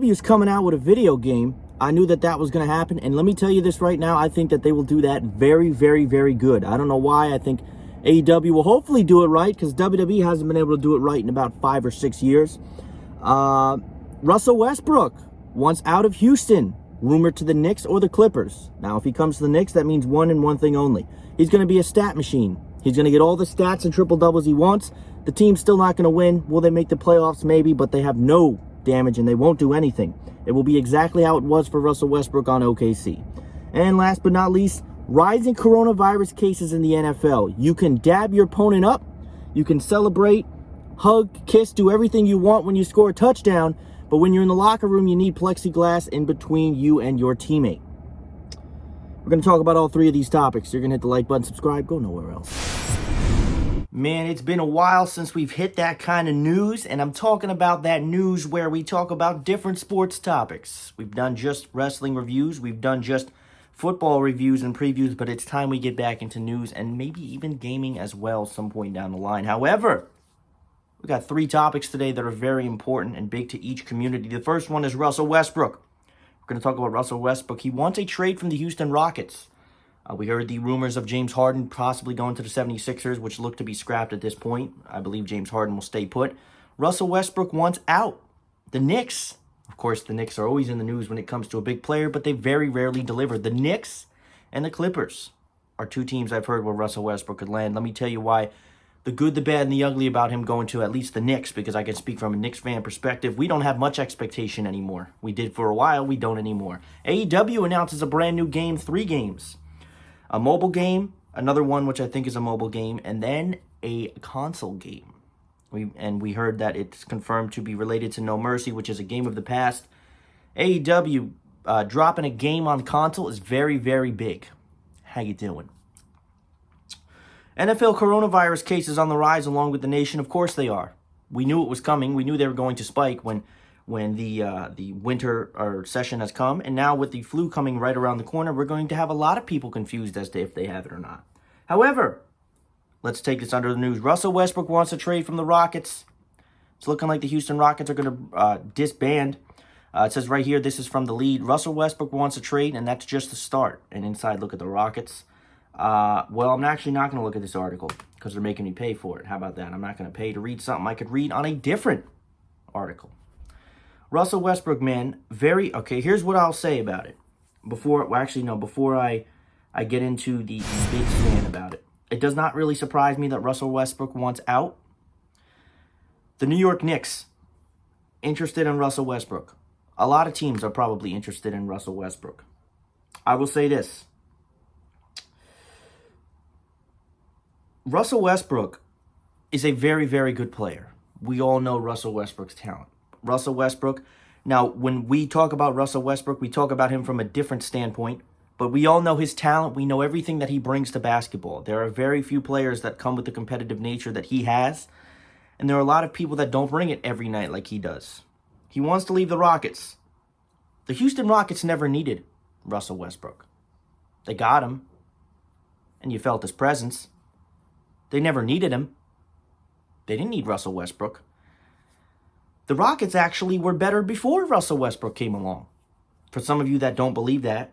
is coming out with a video game. I knew that was going to happen, and let me tell you this right now, I think that they will do that very, very, very good. I don't know why. I think AEW will hopefully do it right, because WWE hasn't been able to do it right in about 5 or 6 years. Russell Westbrook wants out of Houston, rumored to the Knicks or the Clippers. Now, if he comes to the Knicks, that means one and one thing only. He's going to be a stat machine. He's going to get all the stats and triple-doubles he wants. The team's still not going to win. Will they make the playoffs? Maybe, but they have no damage and they won't do anything. It will be exactly how it was for Russell Westbrook on OKC. And last but not least, rising coronavirus cases in the NFL. You can dab your opponent up. You can celebrate, hug, kiss, do everything you want when you score a touchdown. But when you're in the locker room, you need plexiglass in between you and your teammate. We're going to talk about all three of these topics. You're going to hit the like button, subscribe, go nowhere else. Man, it's been a while since we've hit that kind of news, and I'm talking about that news where we talk about different sports topics. We've done just wrestling reviews, we've done just football reviews and previews, but it's time we get back into news and maybe even gaming as well some point down the line. However, we got 3 topics today that are very important and big to each community. The first one is Russell Westbrook. We're going to talk about Russell Westbrook. He wants a trade from the Houston Rockets. We heard the rumors of James Harden possibly going to the 76ers, which look to be scrapped at this point. I believe James Harden will stay put. Russell Westbrook wants out. The Knicks, of course, the Knicks are always in the news when it comes to a big player, but they very rarely deliver. The Knicks and the Clippers are 2 teams I've heard where Russell Westbrook could land. Let me tell you why. The good, the bad, and the ugly about him going to at least the Knicks, because I can speak from a Knicks fan perspective. We don't have much expectation anymore. We did for a while. We don't anymore. AEW announces a brand new game, 3 games. A mobile game, another one which I think is a mobile game, and then a console game. We heard that it's confirmed to be related to No Mercy, which is a game of the past. AEW dropping a game on console is very, very big. How you doing? NFL coronavirus cases on the rise along with the nation. Of course they are. We knew it was coming. We knew they were going to spike when the winter session has come. And now with the flu coming right around the corner, we're going to have a lot of people confused as to if they have it or not. However, let's take this under the news. Russell Westbrook wants a trade from the Rockets. It's looking like the Houston Rockets are going to disband. It says right here, this is from the lead. Russell Westbrook wants a trade, and that's just the start. An inside look at the Rockets. Well, I'm actually not going to look at this article because they're making me pay for it. How about that? I'm not going to pay to read something I could read on a different article. Russell Westbrook, man, okay, here's what I'll say about it. Before I get into the big stand about it. It does not really surprise me that Russell Westbrook wants out. The New York Knicks, interested in Russell Westbrook. A lot of teams are probably interested in Russell Westbrook. I will say this. Russell Westbrook is a very, very good player. We all know Russell Westbrook's talent. Russell Westbrook, now when we talk about Russell Westbrook, we talk about him from a different standpoint, but we all know his talent. We know everything that he brings to basketball. There are very few players that come with the competitive nature that he has, and there are a lot of people that don't bring it every night like he does. He wants to leave the Rockets. The Houston Rockets never needed Russell Westbrook. They got him, and you felt his presence. They never needed him. They didn't need Russell Westbrook. The Rockets actually were better before Russell Westbrook came along. For some of you that don't believe that.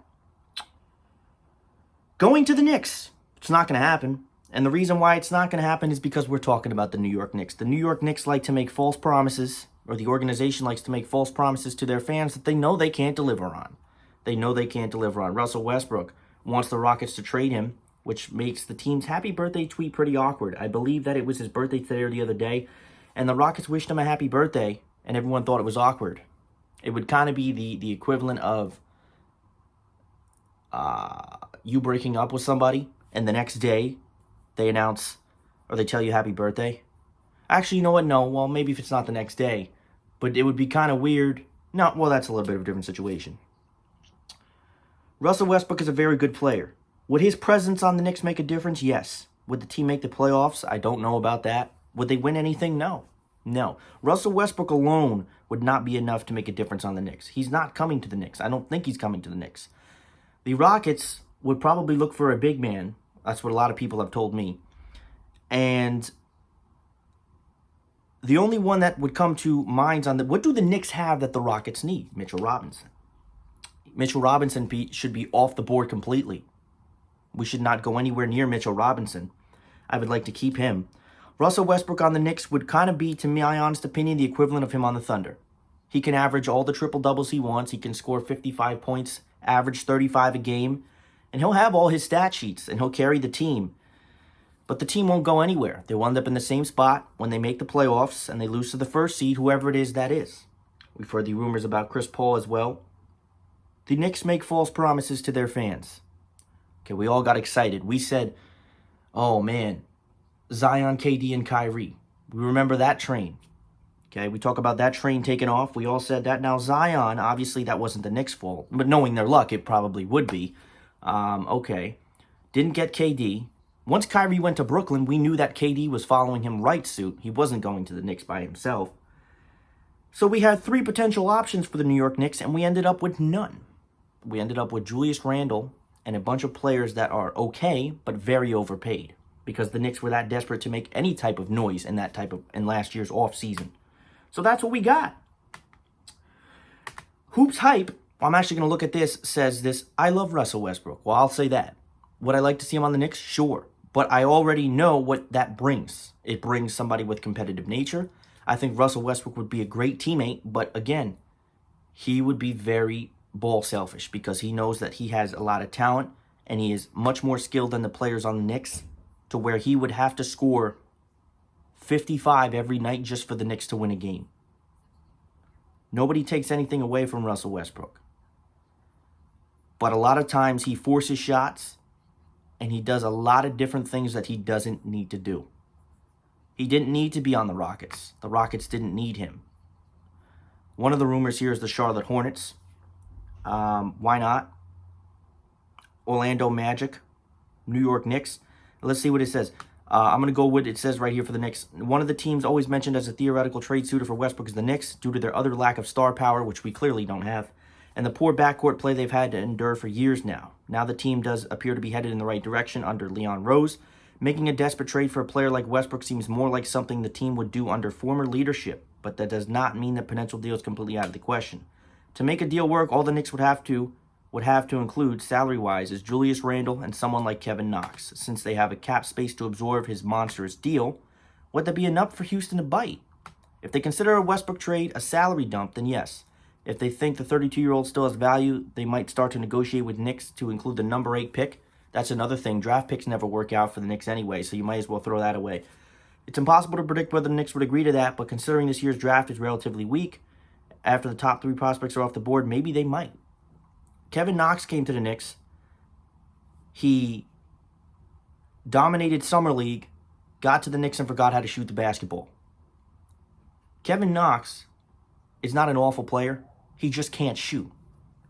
Going to the Knicks, it's not going to happen. And the reason why it's not going to happen is because we're talking about the New York Knicks. The New York Knicks like to make false promises, or the organization likes to make false promises to their fans that they know they can't deliver on. They know they can't deliver on. Russell Westbrook wants the Rockets to trade him, which makes the team's happy birthday tweet pretty awkward. I believe that it was his birthday today or the other day, and the Rockets wished him a happy birthday, and everyone thought it was awkward. It would kind of be the equivalent of you breaking up with somebody, and the next day they announce, or they tell you happy birthday. Actually, you know what? No, well, maybe if it's not the next day, but it would be kind of weird. No, well, that's a little bit of a different situation. Russell Westbrook is a very good player. Would his presence on the Knicks make a difference? Yes. Would the team make the playoffs? I don't know about that. Would they win anything? No. No. Russell Westbrook alone would not be enough to make a difference on the Knicks. He's not coming to the Knicks. I don't think he's coming to the Knicks. The Rockets would probably look for a big man. That's what a lot of people have told me. And The only one that would come to minds on what do the Knicks have that the Rockets need? Mitchell Robinson. Mitchell Robinson should be off the board completely. We should not go anywhere near Mitchell Robinson. I would like to keep him. Russell Westbrook on the Knicks would kind of be, to my honest opinion, the equivalent of him on the Thunder. He can average all the triple-doubles he wants. He can score 55 points, average 35 a game, and he'll have all his stat sheets, and he'll carry the team. But the team won't go anywhere. They'll end up in the same spot when they make the playoffs, and they lose to the first seed, whoever it is that is. We've heard the rumors about Chris Paul as well. The Knicks make false promises to their fans. Okay, we all got excited. We said, oh man, Zion, KD, and Kyrie. We remember that train. Okay, we talk about that train taking off. We all said that. Now Zion, obviously that wasn't the Knicks' fault. But knowing their luck, it probably would be. Okay, didn't get KD. Once Kyrie went to Brooklyn, we knew that KD was following him right suit. He wasn't going to the Knicks by himself. So we had 3 potential options for the New York Knicks, and we ended up with none. We ended up with Julius Randle and a bunch of players that are okay, but very overpaid. Because the Knicks were that desperate to make any type of noise in last year's offseason. So that's what we got. Hoops Hype, I'm actually going to look at this, says this, I love Russell Westbrook. Well, I'll say that. Would I like to see him on the Knicks? Sure. But I already know what that brings. It brings somebody with competitive nature. I think Russell Westbrook would be a great teammate, but again, he would be very ball selfish because he knows that he has a lot of talent and he is much more skilled than the players on the Knicks to where he would have to score 55 every night just for the Knicks to win a game. Nobody takes anything away from Russell Westbrook. But a lot of times he forces shots and he does a lot of different things that he doesn't need to do. He didn't need to be on the Rockets. The Rockets didn't need him. One of the rumors here is the Charlotte Hornets. Why not? Orlando Magic, New York Knicks. Let's see what it says. I'm going to go with it says right here for the Knicks. One of the teams always mentioned as a theoretical trade suitor for Westbrook is the Knicks due to their utter lack of star power, which we clearly don't have, and the poor backcourt play they've had to endure for years now. Now the team does appear to be headed in the right direction under Leon Rose. Making a desperate trade for a player like Westbrook seems more like something the team would do under former leadership, but that does not mean that potential deal is completely out of the question. To make a deal work, all the Knicks would have to include, salary-wise, is Julius Randle and someone like Kevin Knox. Since they have a cap space to absorb his monstrous deal, would that be enough for Houston to bite? If they consider a Westbrook trade a salary dump, then yes. If they think the 32-year-old still has value, they might start to negotiate with Knicks to include the number 8 pick. That's another thing. Draft picks never work out for the Knicks anyway, so you might as well throw that away. It's impossible to predict whether the Knicks would agree to that, but considering this year's draft is relatively weak, after the top 3 prospects are off the board, maybe they might. Kevin Knox came to the Knicks. He dominated Summer League, got to the Knicks and forgot how to shoot the basketball. Kevin Knox is not an awful player. He just can't shoot.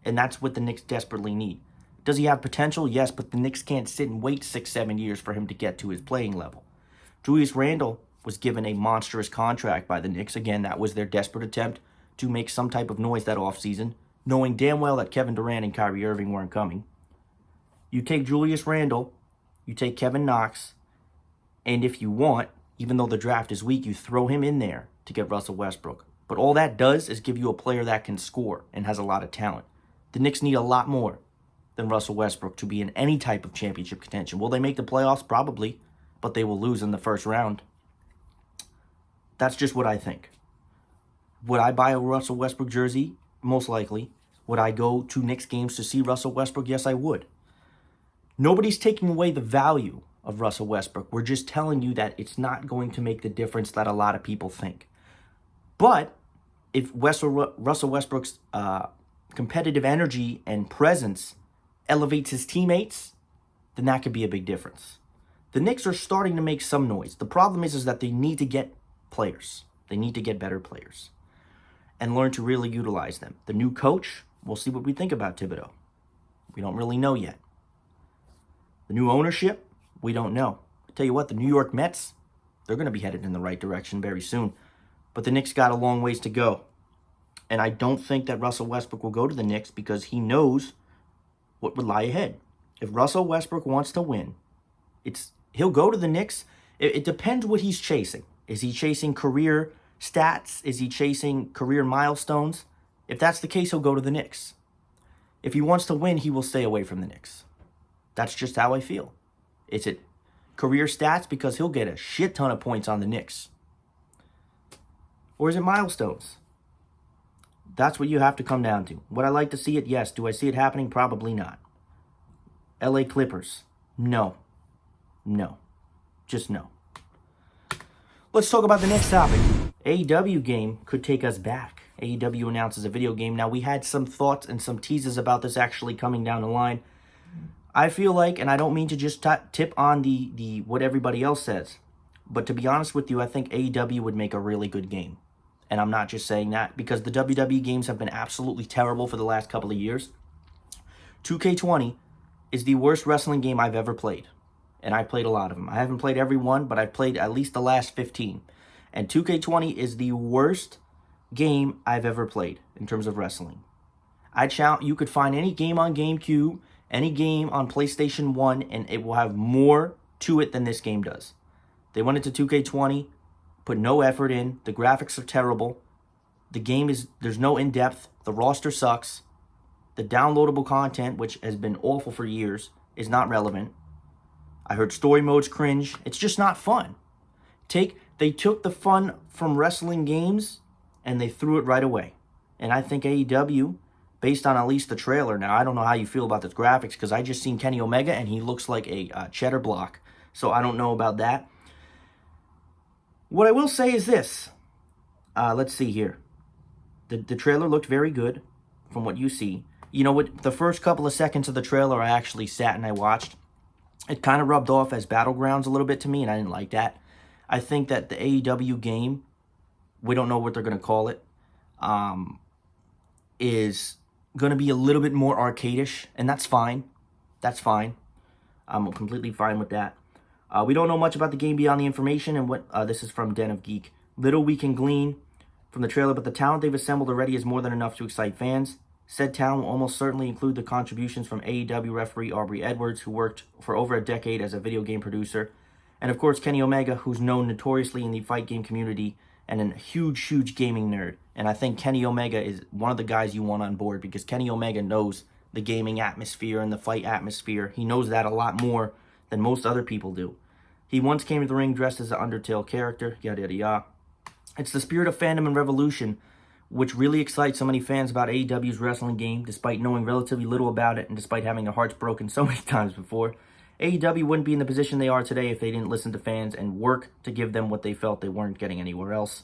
And that's what the Knicks desperately need. Does he have potential? Yes, but the Knicks can't sit and wait 6-7 years for him to get to his playing level. Julius Randle was given a monstrous contract by the Knicks. Again, that was their desperate attempt to make some type of noise that offseason, knowing damn well that Kevin Durant and Kyrie Irving weren't coming. You take Julius Randle, you take Kevin Knox, and if you want, even though the draft is weak, you throw him in there to get Russell Westbrook. But all that does is give you a player that can score and has a lot of talent. The Knicks need a lot more than Russell Westbrook to be in any type of championship contention. Will they make the playoffs? Probably, but they will lose in the first round. That's just what I think. Would I buy a Russell Westbrook jersey? Most likely. Would I go to Knicks games to see Russell Westbrook? Yes, I would. Nobody's taking away the value of Russell Westbrook. We're just telling you that it's not going to make the difference that a lot of people think. But if Russell Westbrook's competitive energy and presence elevates his teammates, then that could be a big difference. The Knicks are starting to make some noise. The problem is that they need to get players. They need to get better players and learn to really utilize them. The new coach, we'll see what we think about Thibodeau. We don't really know yet. The new ownership, we don't know. I tell you what, the New York Mets, they're going to be headed in the right direction very soon. But the Knicks got a long ways to go. And I don't think that Russell Westbrook will go to the Knicks because he knows what would lie ahead. If Russell Westbrook wants to win, he'll go to the Knicks. It depends what he's chasing. Is he chasing career stats? Is he chasing career milestones? If that's the case, he'll go to the Knicks. If he wants to win, he will stay away from the Knicks. That's just how I feel. Is it career stats? Because he'll get a shit ton of points on the Knicks. Or is it milestones? That's what you have to come down to. Would I like to see it? Yes. Do I see it happening? Probably not. LA Clippers? No. No. Just no. Let's talk about the next topic. AEW Game could take us back. AEW announces a video game. Now, we had some thoughts and some teases about this actually coming down the line. I feel like, and I don't mean to just tip on the what everybody else says, but to be honest with you, I think AEW would make a really good game. And I'm not just saying that because the WWE games have been absolutely terrible for the last couple of years. 2K20 is the worst wrestling game I've ever played. And I played a lot of them. I haven't played every one, but I've played at least the last 15. And 2K20 is the worst game I've ever played in terms of wrestling. You could find any game on GameCube, any game on PlayStation 1, and it will have more to it than this game does. They went into 2K20, put no effort in. The graphics are terrible. The game there's no in-depth. The roster sucks. The downloadable content, which has been awful for years, is not relevant. I heard story mode's cringe. It's just not fun. They took the fun from wrestling games and they threw it right away. And I think AEW, based on at least the trailer, now I don't know how you feel about the graphics because I just seen Kenny Omega and he looks like a cheddar block. So I don't know about that. What I will say is this. Let's see here. The trailer looked very good from what you see. You know what? The first couple of seconds of the trailer I actually sat and I watched. It kind of rubbed off as Battlegrounds a little bit to me, and I didn't like that. I think that the AEW game, we don't know what they're going to call it, is going to be a little bit more arcadish, and that's fine. That's fine. I'm completely fine with that. We don't know much about the game beyond the information, and what this is from Den of Geek. Little we can glean from the trailer, but the talent they've assembled already is more than enough to excite fans. Said talent will almost certainly include the contributions from AEW referee Aubrey Edwards, who worked for over a decade as a video game producer, and of course Kenny Omega, who's known notoriously in the fight game community and a huge gaming nerd. And I think Kenny Omega is one of the guys you want on board because Kenny Omega knows the gaming atmosphere and the fight atmosphere. He knows that a lot more than most other people do. He once came to the ring dressed as an Undertale character, yada yada yada. It's the spirit of fandom and revolution which really excites so many fans about AEW's wrestling game, despite knowing relatively little about it and despite having their hearts broken so many times before. AEW wouldn't be in the position they are today if they didn't listen to fans and work to give them what they felt they weren't getting anywhere else.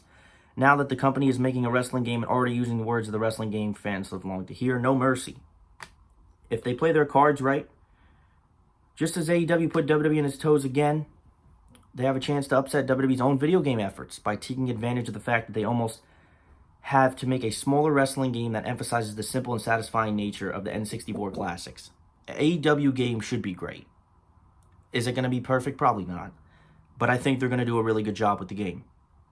Now that the company is making a wrestling game and already using the words of the wrestling game fans have longed to hear, no mercy. If they play their cards right, just as AEW put WWE on its toes again, they have a chance to upset WWE's own video game efforts by taking advantage of the fact that they almost have to make a smaller wrestling game that emphasizes the simple and satisfying nature of the N64 classics. AEW game should be great. Is it going to be perfect? Probably not. But I think they're going to do a really good job with the game.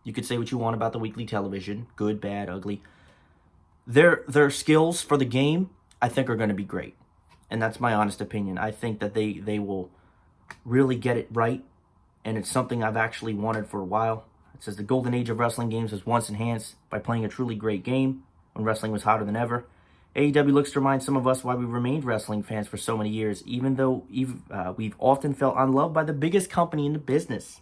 You could say what you want about the weekly television, good, bad, ugly. Their skills for the game, I think, are going to be great. And that's my honest opinion. I think that they will really get it right. And it's something I've actually wanted for a while. It says the golden age of wrestling games was once enhanced by playing a truly great game when wrestling was hotter than ever. AEW looks to remind some of us why we remained wrestling fans for so many years, even though we've often felt unloved by the biggest company in the business.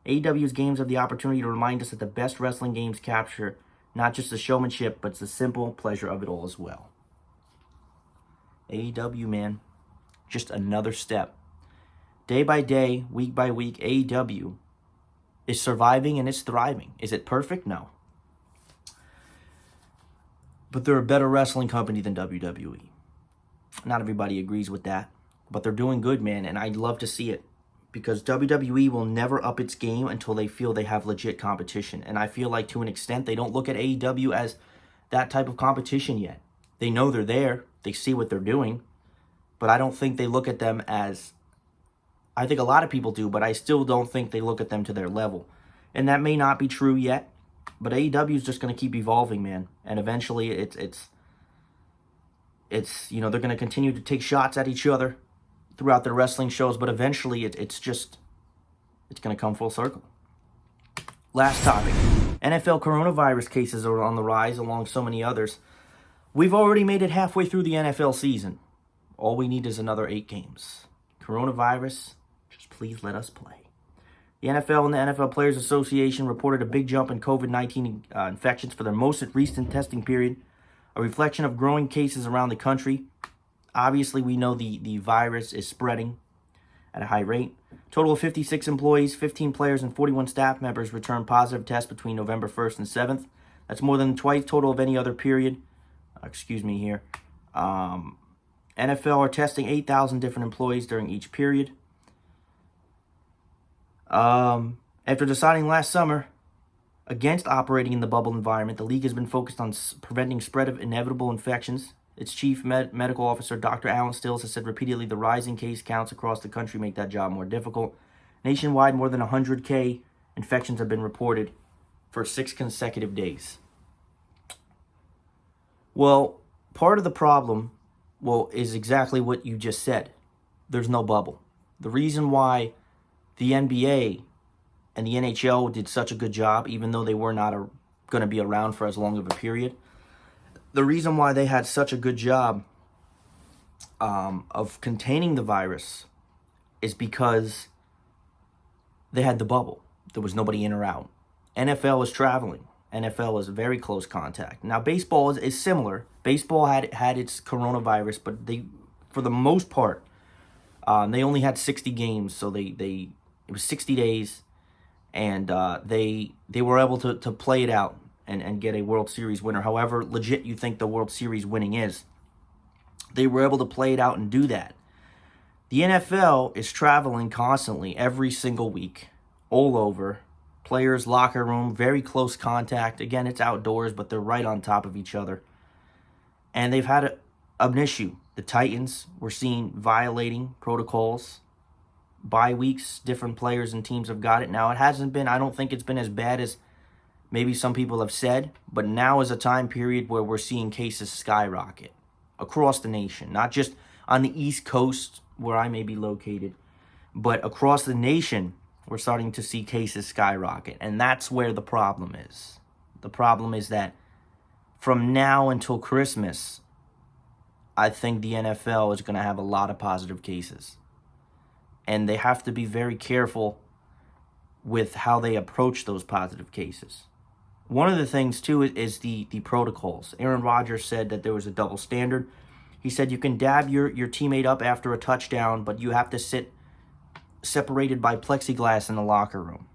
AEW's games have the opportunity to remind us that the best wrestling games capture not just the showmanship, but the simple pleasure of it all as well. AEW, man, just another step. Day by day, week by week, AEW is surviving and it's thriving. Is it perfect? No. But they're a better wrestling company than WWE. Not everybody agrees with that, but they're doing good, man, and I'd love to see it because WWE will never up its game until they feel they have legit competition. And I feel like to an extent they don't look at AEW as that type of competition yet. They know they're there. They see what they're doing. But I don't think they look at them as... I think a lot of people do, but I still don't think they look at them to their level. And that may not be true yet, but AEW is just going to keep evolving, man. And eventually it's you know, they're going to continue to take shots at each other throughout their wrestling shows, but eventually it's going to come full circle. Last topic. NFL coronavirus cases are on the rise along so many others. We've already made it halfway through the NFL season. All we need is another 8 games. Coronavirus, just please let us play. The NFL and the NFL Players Association reported a big jump in COVID-19 infections for their most recent testing period, a reflection of growing cases around the country. Obviously, we know the virus is spreading at a high rate. Total of 56 employees, 15 players, and 41 staff members returned positive tests between November 1st and 7th. That's more than twice total of any other period. NFL are testing 8,000 different employees during each period. After deciding last summer against operating in the bubble environment, the league has been focused on preventing spread of inevitable infections. Its chief medical officer, Dr. Alan Stills, has said repeatedly the rising case counts across the country make that job more difficult. Nationwide, more than 100,000 infections have been reported for 6 consecutive days. Well, part of the problem, is exactly what you just said. There's no bubble. The reason why the NBA and the NHL did such a good job, even though they were not going to be around for as long of a period, the reason why they had such a good job of containing the virus is because they had the bubble. There was nobody in or out. NFL is traveling. NFL is very close contact. Now, baseball is similar. Baseball had its coronavirus, but for the most part, they only had 60 games, so it was 60 days, and they were able to play it out and get a World Series winner. However legit you think the World Series winning is, they were able to play it out and do that. The NFL is traveling constantly every single week, all over. Players' locker room, very close contact. Again, it's outdoors, but they're right on top of each other. And they've had an issue. The Titans were seen violating protocols. Bye weeks, different players and teams have got it. Now, it hasn't been, I don't think it's been as bad as maybe some people have said, but now is a time period where we're seeing cases skyrocket across the nation. Not just on the East Coast, where I may be located, but across the nation, we're starting to see cases skyrocket. And that's where the problem is. The problem is that from now until Christmas, I think the NFL is going to have a lot of positive cases. And they have to be very careful with how they approach those positive cases. One of the things, too, is the protocols. Aaron Rodgers said that there was a double standard. He said you can dab your teammate up after a touchdown, but you have to sit separated by plexiglass in the locker room.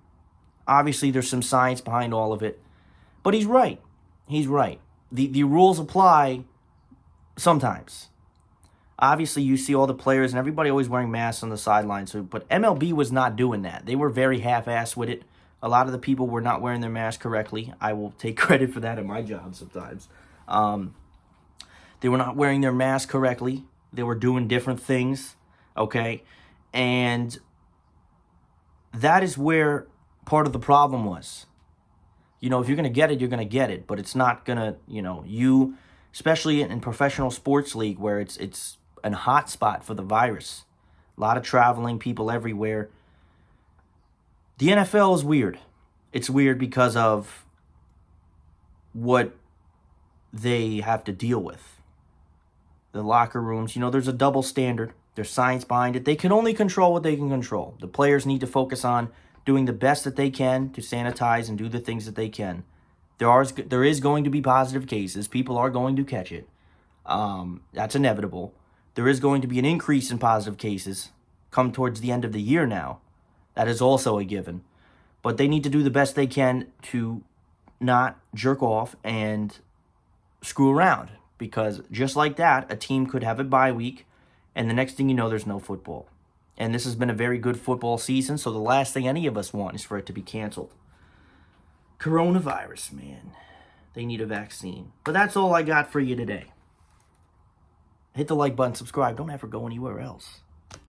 Obviously, there's some science behind all of it, but he's right. He's right. The rules apply sometimes. Obviously, you see all the players and everybody always wearing masks on the sidelines, but MLB was not doing that. They were very half-assed with it. A lot of the people were not wearing their mask correctly. I will take credit for that in my job sometimes. They were not wearing their mask correctly. They were doing different things, okay? And that is where part of the problem was. If you're going to get it, you're going to get it. But it's not going to, especially in professional sports league where it's a hot spot for the virus. A lot of traveling, people everywhere. The NFL is weird. It's weird because of what they have to deal with. The locker rooms, there's a double standard. There's science behind it. They can only control what they can control. The players need to focus on doing the best that they can to sanitize and do the things that they can. There is going to be positive cases. People are going to catch it. That's inevitable. There is going to be an increase in positive cases come towards the end of the year now. That is also a given. But they need to do the best they can to not jerk off and screw around. Because just like that, a team could have a bye week, and the next thing you know, there's no football. And this has been a very good football season, so the last thing any of us want is for it to be canceled. Coronavirus, man. They need a vaccine. But that's all I got for you today. Hit the like button, subscribe. Don't ever go anywhere else.